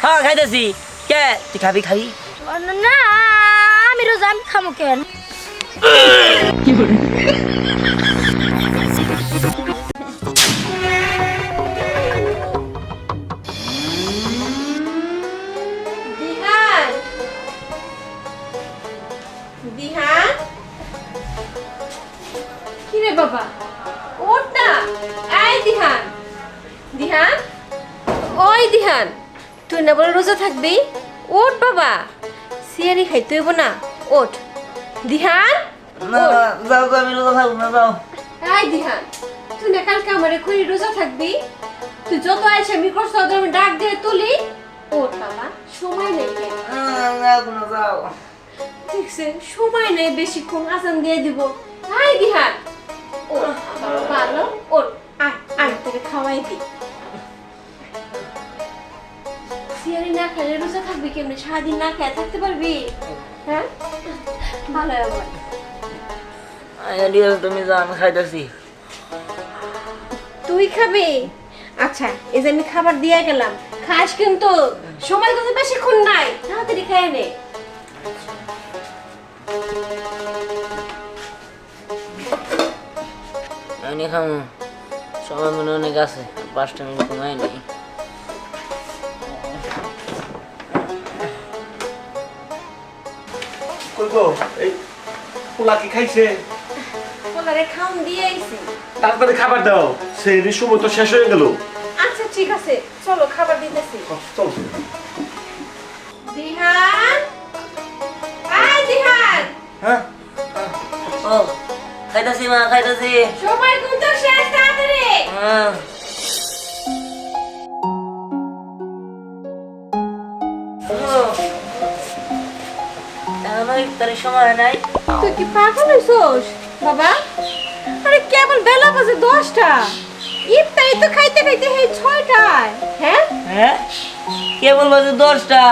হ্যাঁ খাইতেছি কে তুই খাবি খাবি না আমি রোজা আমি খামো কেন দিহান দিহান কি রে বাবা ওঠ না এই দিহান দিহান ওই দিহান তুই না বলে রোজা থাকবি ওঠ বাবা সিয়ারি খাইতে হইব না ওঠ দিহান না যাও তো আমি রোজা থাকবো না যাও এই দিহান তুই না কালকে আমারে খুঁড়ি রোজা থাকবি তুই যত আইসা মিক্রোস আমি ডাক দিয়ে তুলি ওঠ বাবা সময় নেই কেন যাও দেখছে সময় নেই বেশিক্ষণ আজান দিয়ে দিব হাই দিহান ও ভালো ওর আয় তোকে খাওয়াই দি সিয়ারি না খেলে রোজা থাকবি কেমনি সারাদিন না খেয়ে থাকতে পারবি হ্যাঁ ভালো আমার তুমি যাও আমি খাইতেছি তুই খাবি আচ্ছা এই যে আমি খাবার দিয়ে গেলাম খাস কিন্তু সময় কিন্তু বেশিক্ষণ নাই তাড়াতাড়ি খেয়ে নে আমি খামো সময় মনে অনেক আছে 5টা মিনিট ঘুমাই নেই কইগো এই পোলা কি খাইছে পোলারে খাওন দিয়ে আইছি তাড়াতাড়ি খাবার দাও সেই সময় তো শেষ হয়ে গেল আচ্ছা ঠিক আছে চলো খাবার দিতেছি চল দিহান আয় দিহান হ্যাঁ ও খাইতেছি মা খাইতেছি সময় কিন্তু শেষ তাড়াতাড়ি হ্যাঁ তার সময় নাই তুই কি পাগল হইছস বাবা আরে কেবল বেলা বাজে 10টা ইফতারি তো খাইতে খাইতে এই 6টায় হ্যাঁ হ্যাঁ কে বলবো যে 10টা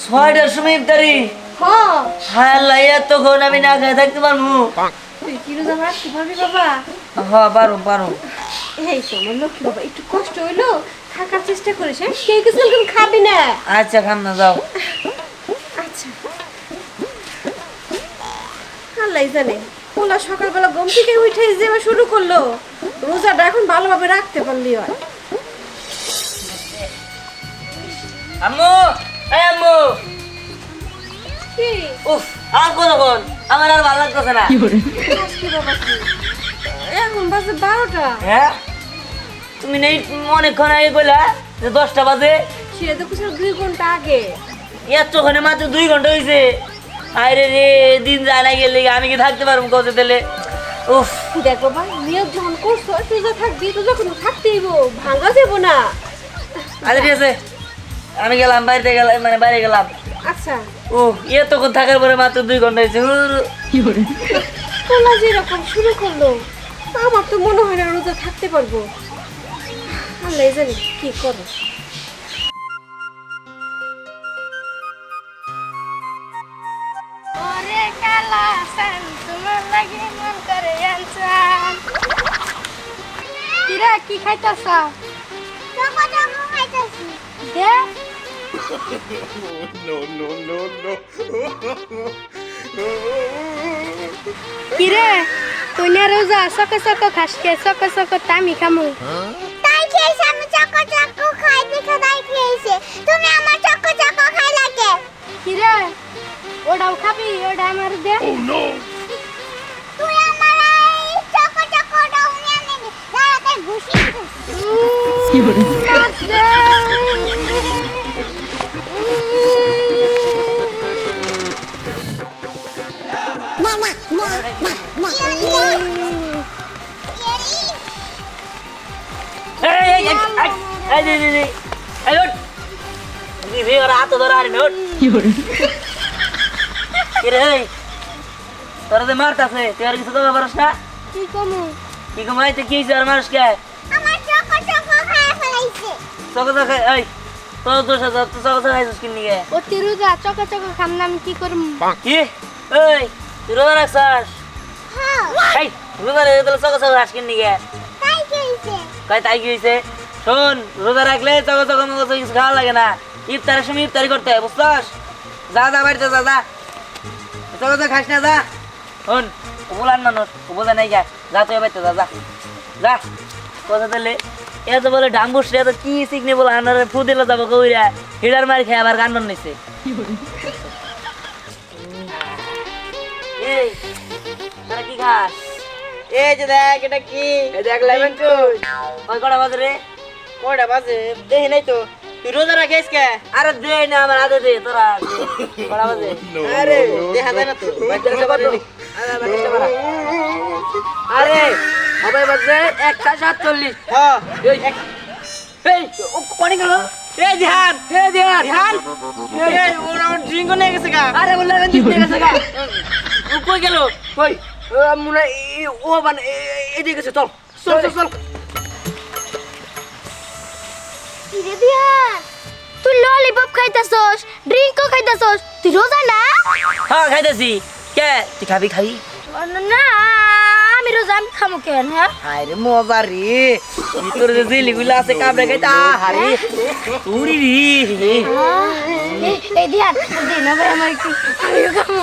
6টার সময় ইফতারি হ্যাঁ হায় আল্লাহ এতক্ষণ আমি না খেয়ে থাকতে পারবো তুই কি রোজা রাখতে পারবি বাবা হ্যাঁ পারো পারো এই শোনো লক্ষ্মী বাবা একটু কষ্ট হইলো থাকার চেষ্টা করিস হ্যাঁ কেউ কিছু একদম খাবি না আচ্ছা খাম না যাও আচ্ছা আল্লাহ জানে পোলা সকালবেলা ঘুম থেকে উঠে যাওয়া শুরু করলো রোজাটা এখন ভালোভাবে রাখতে পারলি হয় আম্মু এই আম্মু কি উফ আর কতক্ষণ আমার আর ভালো লাগতেছে না কি বাবা কি এখন বাজে 12টা হ্যাঁ তুমি নেই অনেকক্ষণ আগে কইলা যে 10টা বাজে সেটা তো কিছু 2 ঘন্টা আগে এতক্ষণে মাত্র 2 ঘন্টা হয়েছে আরে রে দিন যায় না গেলে আমি কি থাকতে পারবো কত তেলে উফ দেখো ভাই নিয়োগ যখন করছো তুই যা থাকবি তুই যখন থাকতেই ভাঙা যাবো না আচ্ছা ঠিক আছে আমি গেলাম বাইরে গেলাম মানে বাইরে গেলাম আচ্ছা ও এতক্ষণ থাকার পরে মাত্র 2 ঘন্টা হয়েছে তোলা যেরকম শুরু করলো আমার তো মনে হয় না রোজা থাকতে পারবো আল্লাহ জানি কি করো ওরে কালা সান তোমার লাগি মন করে আনসান কিরা কি খাইতাছ চকো চকো খাইতাছি দে কিরে তুই না রোজা চকো চকো খাসকে চকো চকো তামি খামু তাই খেয়েছে আমি চকো চকো খাই দেখে তাই খেয়েছে তুমি আমার চকো চকো খাই লাগে কিরে ওটাও খাবি ওটা আমার দে তুই আমার এই চকো চকো দাও নিয়ে নিবি দাঁড়াতে ঘুষি কি বলে তোরা যে মারতাছে তুই আর কিছু করতে পারস না কি কমু কি কমাইতে কি হয়েছে আর মানুষ কে আমার চকো চকো খায় ফেলাইছে চকো চকো এই তোর দোষ আছে তুই চকো চকো খাইছিস কিনে গে ও তিরুজা চকো চকো খাম না আমি কি করব কি এই তুই রোজা রাখছাস হ্যাঁ এই রোজা রে তাহলে চকো চকো খাস কিনে গে তাই কি হইছে কই তাই কি হইছে শোন রোজা রাখলে তখন তখন কিছু খাওয়া লাগে না, ইফতারের সময় ইফতারি করতে হয় বুঝছস। যা যা বাড়িতে যা যা, তখন তো খাস না যা। শোন বলার মানুষ বোঝা নাই যা তুই বাড়িতে যা যা যা। কথা দিলে এত বলে ডাম্বুস রে তো কি শিখনি বলে আনারে ফু দিলে যাবো কইরা হিডার মারি খেয়ে আবার গান বানাইছে। এই তোরা কি খাস? এই যে দেখ এটা কি এই দেখ লেমন জুস ওই কটা বাজে রে? কোড়া বাজে দেখি নাই তো তুই রোজা রাখিস কে আরে দে না আমার হাতে দে তোরা কটা বাজে? আরে দেখা যায় না তো বাচ্চাটা বাজে নি। আরে বাচ্চাটা বাড়া। আরে হবে বাজে 1:47। হ্যাঁ এই ও কোনে গেল? এই ধ্যান ধ্যান এই ওরা ড্রিঙ্ক নিয়ে গেছে গা আরে বললা না দিতে গেছে গা। ও কই গেল? কই মনে ও মানে এদিকে গেছে চল চল চল চল কিরে দিহান, তুই ললিপপ খাইতাছস, ড্রিঙ্কও খাইতাছস, তুই রোজা না? হ্যাঁ খাইতেছি। কে তুই খাবি খাবি? না আমি রোজা, আমি খামু কেন? হ্যাঁ আরে মজা রে, ভিতরে যে জিলিগুলো আছে কামড়ে খাইতা হারে তুরি রে। এই দিহান দে না ভাই আমার একটু, আমিও খামু।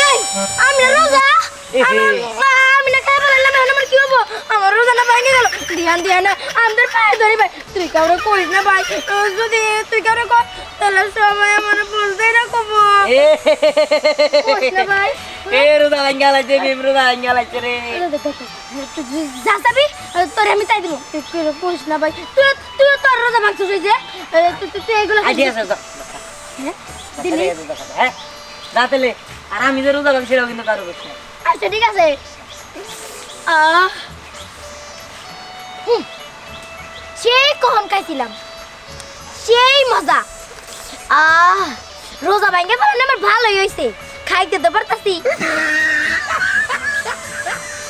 এই আমি না রোজা, আমি না খাই বললাম আমার কি হবো? আমার রোজা না ভাঙে গেল। দিহান দিহান আমাদের পায়ে ধরি ভাই, তুই কাউরে করিস না ভাই, যদি তুই কাউরে কর তাহলে সবাই আমার বলতেই না কবো না ভাই। এ রোদা ভাঙ্গা লাগছে, মেম রোদা ভাঙ্গা লাগছে রে। যা যাবি তোরে আমি তাই দিব, তুই করিস না ভাই, তুই তুই তোর রোজা ভাঙছিস ওই যে তুই এগুলো আইডিয়া আছে তো। হ্যাঁ দিলি? হ্যাঁ রাতেলে আর আমি যে রোদা ভাঙ সেটাও কিন্তু কারো করছি না। আচ্ছা ঠিক আছে। আহ সেই কখন খাইছিলাম, সেই মজা। রোজা ভাঙ্গে পারেন আমার ভালোই হয়েছে, খাইতে তো পারতাছি।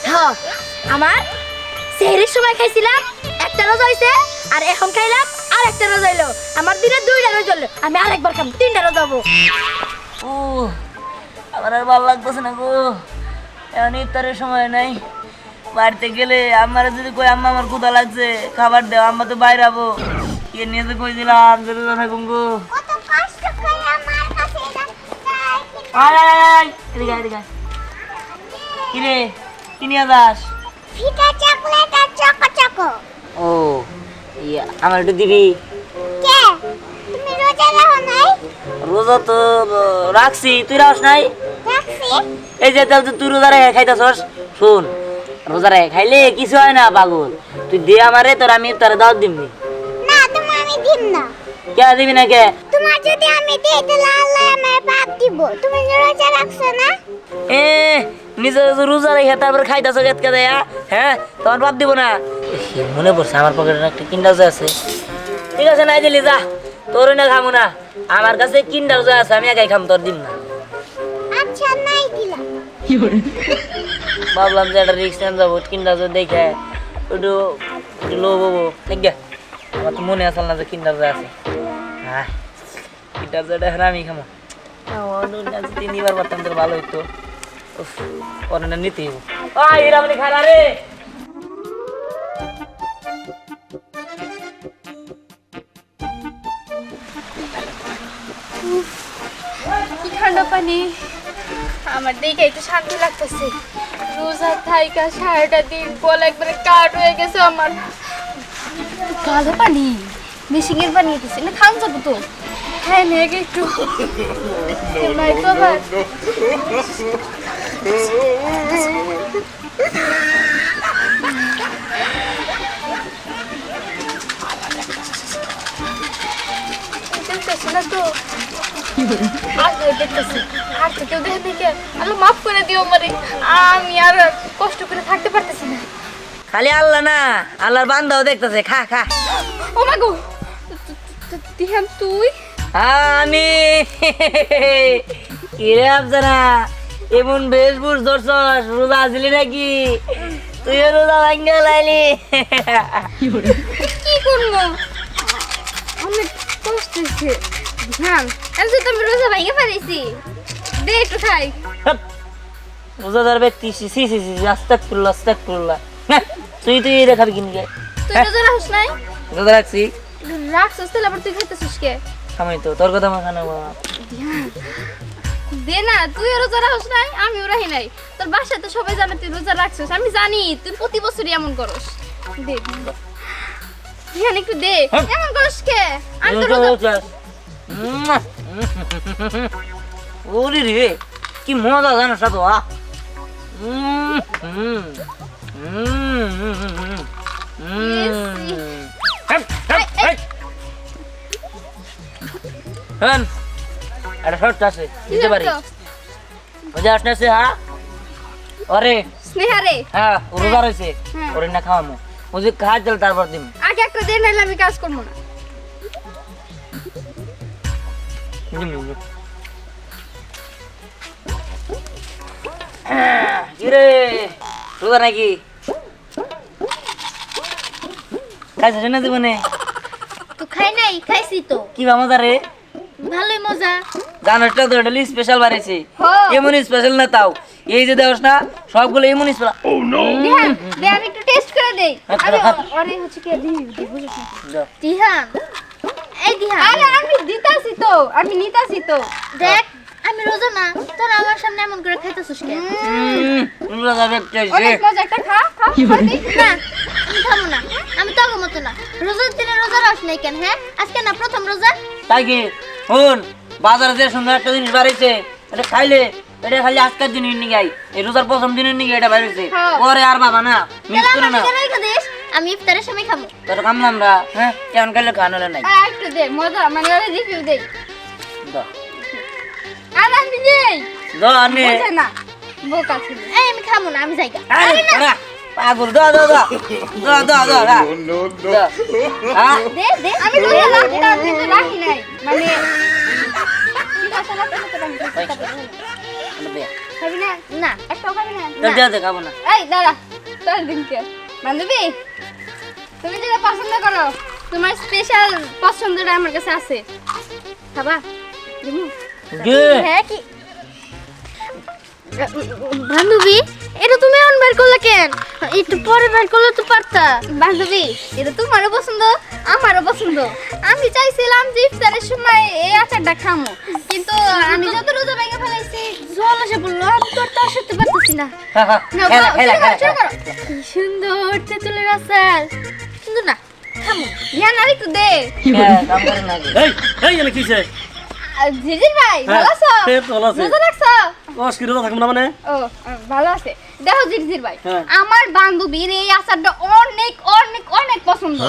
হ্যাঁ আমার সেহরির সময় খাইছিলাম একটা রোজা হয়েছে, আর এখন খাইলাম আর একটা রোজা হইলো, আমার দিনে 2টা রোজা হলো, আমি আরেকবার খাম 3টা রোজা হবো। ও আমার আর ভালো লাগতেছে না গো, এখন ইফতারের সময় নাই। বাড়িতে গেলে আমার যদি কই আম্মা আমার ক্ষুধা লাগছে খাবার দেও, আম্মা তো বাইরে যাবো, কে নিয়ে যে কই দিলাম যে রোজা থাকুম গো। কত কষ্ট করে আমার কাছে এটা আয় আয় আয় এদিকে আয়, এদিকে আয়। কি রে কি নিয়ে যাস? ফিটা চকলেট আর চকো চকো। ও ইয়া আমার একটু দিবি? কে তুমি রোজা রাখো নাই? রোজা তো রাখছি, তুই রাখস নাই? রাখছি। এই যে তাহলে তুই রোজা রেখে খাইতাছস, শোন রোজা রেখে খাইলে কিছু হয় না পাগল, তুই দে আমারে, তোর আমি তোর দাওয়াত দিবি। না তোমার আমি দিম না। কে দিবি না কে? তোমার যদি আমি দিই তাহলে আল্লাহ আমার পাপ দিব। তুমি রোজা রাখছো না? এ নিজে রোজা রেখে তারপরে খাইতাছ কেতকে দেয়া, হ্যাঁ তোমার বাপ দিব না? মনে পড়ছে আমার পকেটে একটা কিন্ডার জয় আছে। ঠিক আছে নাই দিলি যা, তোর না খামো না, আমার কাছে কিন্ডার জয় আছে, আমি একাই খাম, তোর দিম না। আচ্ছা নাই দিলাম। ভাবলাম যে একটা রিক্স নেন যাবো, কিন্ডার জয় দেখে একটু একটু লো ববো দেখবে, আমার তো মনে আসল না যে কিন্ডার জয় আছে। হ্যাঁ কিন্ডার জয়টা হ্যাঁ আমি খামো, তিনবার পারতাম তোর ভালো হইতো। অনেক নিতে এরামনি খানা রে। কি ঠান্ডা পানি, আমার দেখে একটু শান্তি লাগতেছে। রোজা থাইকা সারাটা দিন গলা একবারে কাট হয়ে গেছে আমার। ভালো পানি, মেশিনের পানি দিচ্ছে না, খান যাবো তো। হ্যাঁ মেয়েকে একটু নাই তো আবার। দেখতেছি না তো, আগে দেখতেছি আর তো কেউ দেখে দেখে আল্লাহ মাফ করে দিও আমারে, আমি আর কষ্ট করে থাকতে পারতেছি না। খালি আল্লাহ না, আল্লাহর বান্দাও দেখতেছে, খা খা। ও মা গো, দিহান তুই? আমি কিরে আফজানা এমন বেশভূষ ধরছস, রোজা আসলি নাকি? তুই রোজা ভাঙ্গা লাইলি? কি করবো, অনেক কষ্ট হচ্ছে। দিহান আমি তো তুমি রোজা ভাইকে পারিছি, দে একটু খাই। রোজাদার ব্যক্তি সি সি সি আস্তাগফিরুল্লাহ আস্তাগফিরুল্লাহ। তুই এটা খাবি কিনে গে তুই রোজা রাখিস নাই? রোজা রাখছি রাখছিস তাহলে আবার তুই খাইতেছিস কে? খামাই তো তোর কথা মাখানো বাবা দে না, তুইও রোজা রাখিস নাই, আমিও রাখি নাই। তোর বাসায় তো সবাই জানে তুই রোজা রাখছিস, আমি জানি তুই প্রতি বছরই এমন করস। দে ধ্যান একটু দে, এমন করস কে? আমি তো রোজা ওরে রে কি মজা জানো সাথে একটা শর্ট আছে দিতে পারি বুঝে আসতেছে হ্যাঁ ওরে স্নেহা রে, হ্যাঁ ও রোজা রয়েছে ওরে না খাওয়ামো ও যদি খাওয়া চল তারপর দিম আগে একটা দে, নাইলে আমি কাজ করবো না। কিরে রোজা নাকি খাইছিস না জীবনে তো খাই নাই, খাইছি তো, কি বা মজা রে ভালোই মজা। জানোসটা তো এটা স্পেশাল বাড়াইছে হ্যাঁ। এমন স্পেশাল না তাও এই যে দেওস না সবগুলো এমন স্পেশাল দিহান দে, আমি একটু টেস্ট করে দেই। আচ্ছা, আমি আচ্ছা। আরে হচ্ছে কি দি বুঝছ না দিহান, এই দিহান, আরে আমি দিতাছি তো, আমি নিতাছি তো। দেখ আমি রোজা না, তোর আমার সামনে এমন করে খাইতেছিস কেন? রোজা দেখতেছি অনেক মজা, একটা খা খা খাবি না? আমি খাবো না, আমি তো আগের মতো না। রোজার দিনে রোজা রাখ নাই কেন? হ্যাঁ আজকে না প্রথম রোজা। তাই কি শুন বাজারে যে সুন্দর একটা জিনিস বাড়াইছে এটা খাইলে এটা খালি আজকের দিনের নিয়ে গাই এই রোজার প্রথম দিনের নিয়ে এটা বাড়াইছে হ্যাঁ। পরে আর বাবা না মিস করে না কেন রেখে দিস? আমি ইফতারের সময় খাবো। তোর কামলাম রা হ্যাঁ কেমন খাইলে খানো নাই একটু দে, মজা মানে ওরে রিভিউ দেই। দা আর আমি দেই নে বুঝে না, বোকা ছিল। এই আমি খাবো না, আমি যাইগা। আরে না পাগল দা দা দা দা দা দা দা হ্যাঁ দে দে, আমি রোজা রাখতাম কিন্তু রাখি নাই, মানে ঠিক আছে না, তুমি তো খাবি না? না একটাও খাবি না? দে দে খাবো না এই দাঁড়া, তোর দিনকে বান্ধবী, তুমি যেটা পছন্দ করো, তোমার স্পেশাল পছন্দটা আমার কাছে আছে, খাবা? দিমু? দে হ্যাঁ কি বান্ধবী, এটা তুমি এখন বের করলে কেন? একটু পরে বের করলে তো পারতা। বান্ধবী, এটা তোমারও পছন্দ আমারও পছন্দ। আমি চাইছিলাম যে ইফতারের সময় এই আচারটা খামো, কিন্তু আমি যত রোজা ভেঙে ফেলাইছি জল এসে পড়লো, আমি তো আর তার সাথে পারতেছি না। নাও, খেলা খাও, খেলা শুরু করো, শুরু খেলা করো। কি সুন্দর তেঁতুলের আচার, কিন্তু না খামো। ধ্যান আর একটু দে। কাম করে না এই এই এনে কিছে জিজির ভাই ভালো আছো? হ্যাঁ, ভালো আছি। রোজা রাখছো? অস্কির থাকবো না মানে ও ভালো আছে। দেখো জিরজির ভাই, হ্যাঁ। আমার বান্ধবীর এই আচারটা অনেক অনেক অনেক পছন্দ।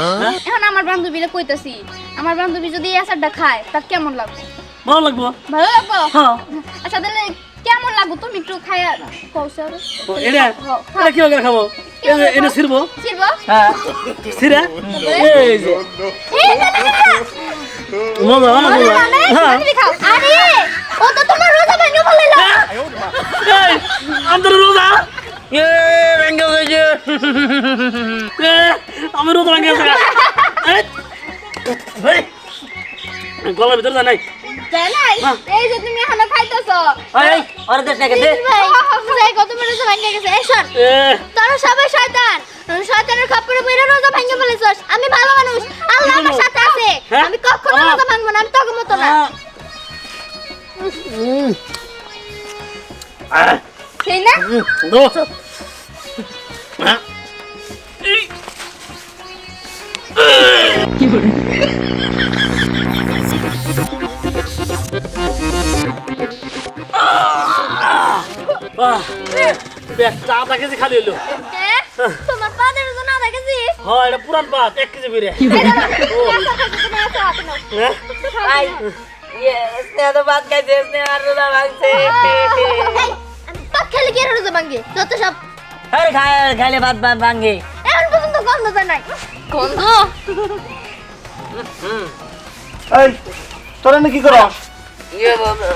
এখন আমার বান্ধবীরে কইতাছি, আমার বান্ধবী যদি এই আচারটা খায় তার কেমন লাগবে? ভালো লাগবো ভালো লাগবে? হ্যাঁ আচ্ছা তাহলে কেমন লাগবে তুমি একটু খায়া কৌশল তো এটা এটা কি করে খাবো এনে ছিড়বো চিরবো? হ্যাঁ ছিড়া এই যে এই না, না, না, না। মজা ভালো ভালো মজা মানে হ্যাঁ তুমি খাও। আরে ও তো তোমার রোজা ভেঙে ফেলাইলো। এই আমাদের রোজা এ রঙ্গে হয়েছে আমি রোজা ভাঙে গেছে গলার ভিতরে যায় নাই তাই নাই? এই যে তুমি এখনো খাইতেছো। এই ওরে দেশ নাকি দে যাই কত মেরে রোজা ভেঙে গেছে। এই শোন, তোরা সবাই শয়তান, শয়তানের খপ্পরে পড়ে রোজা ভেঙে ফেলেছস। আমি ভালো মানুষ, আল্লাহ আমার সাথে আছে, আমি কখনো রোজা ভাঙবো না, আমি তোর মতো না। সেই না? দোষ আধা কেজি খালি হইলো তোমার পাদের জন্য আধা কেজি? হ্যাঁ এটা পুরান পাত 1 কেজি করে আই ये इसने तो बात कैसे इसने আর রোজা ভাঙছে পাত খেলে কি আর রোজা ভাঙে? যত সব আরে খাইলে ভাত ভাঙে এখন পর্যন্ত গন্ধ যায় নাই। গন্ধ? এই তোরা কি করস ইয়ে বাবা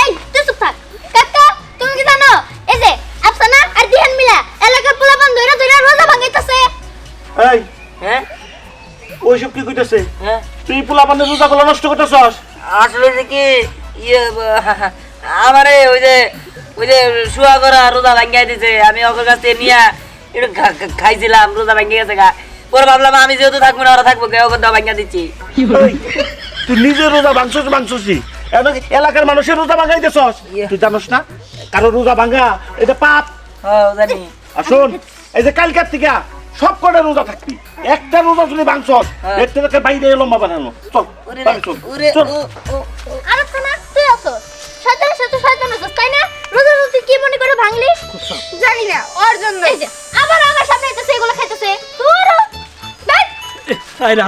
এই তুই চুপ থাক। কাকা তুমি কি জানো এই যে আফসানা আর দিহান মিলা এলাকার পোলাপান ধইরা ধইরা রোজা ভাঙাইতেছে। এই হ্যাঁ ওইসব কি কইতাছে হ্যাঁ তুই পোলা পান্ডে রোজা গুলো নষ্ট করতেছস আসলে যে কি ইয়ে আমারে ওই যে শুয়া করা রোজা ভাঙ্গাই দিছে আমি ওর কাছ থেকে নিয়ে একটু খাইছিলাম রোজা ভেঙে গেছে গা পরে ভাবলাম আমি যেহেতু থাকবো না ওরা থাকবো কেউ দাও ভেঙে দিচ্ছি ওই, তুই নিজে রোজা ভাঙছসি এলাকার মানুষের রোজা ভাঙাই দেছস তুই জানোস না কারো রোজা ভাঙা এটা পাপ। জানি আসুন এই যে কালকার থেকে সব কটা রোজা থাকবি একটা রোজা যদি ভাঙছস এর থেকে বাইরে লম্বা বানানো চল ওরে বাড়ি চল ওরে চল। আর তো না তুই আছো শয়তানের সাথে শয়তান আছিস তাই না রোজা তুই কি মনে করে ভাঙলি জানি না ওর জন্য এই যে আবার আমার সামনে এসে এগুলো খাইতেছে তোর দেখ এই না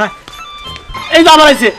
এই যে আমার আইছে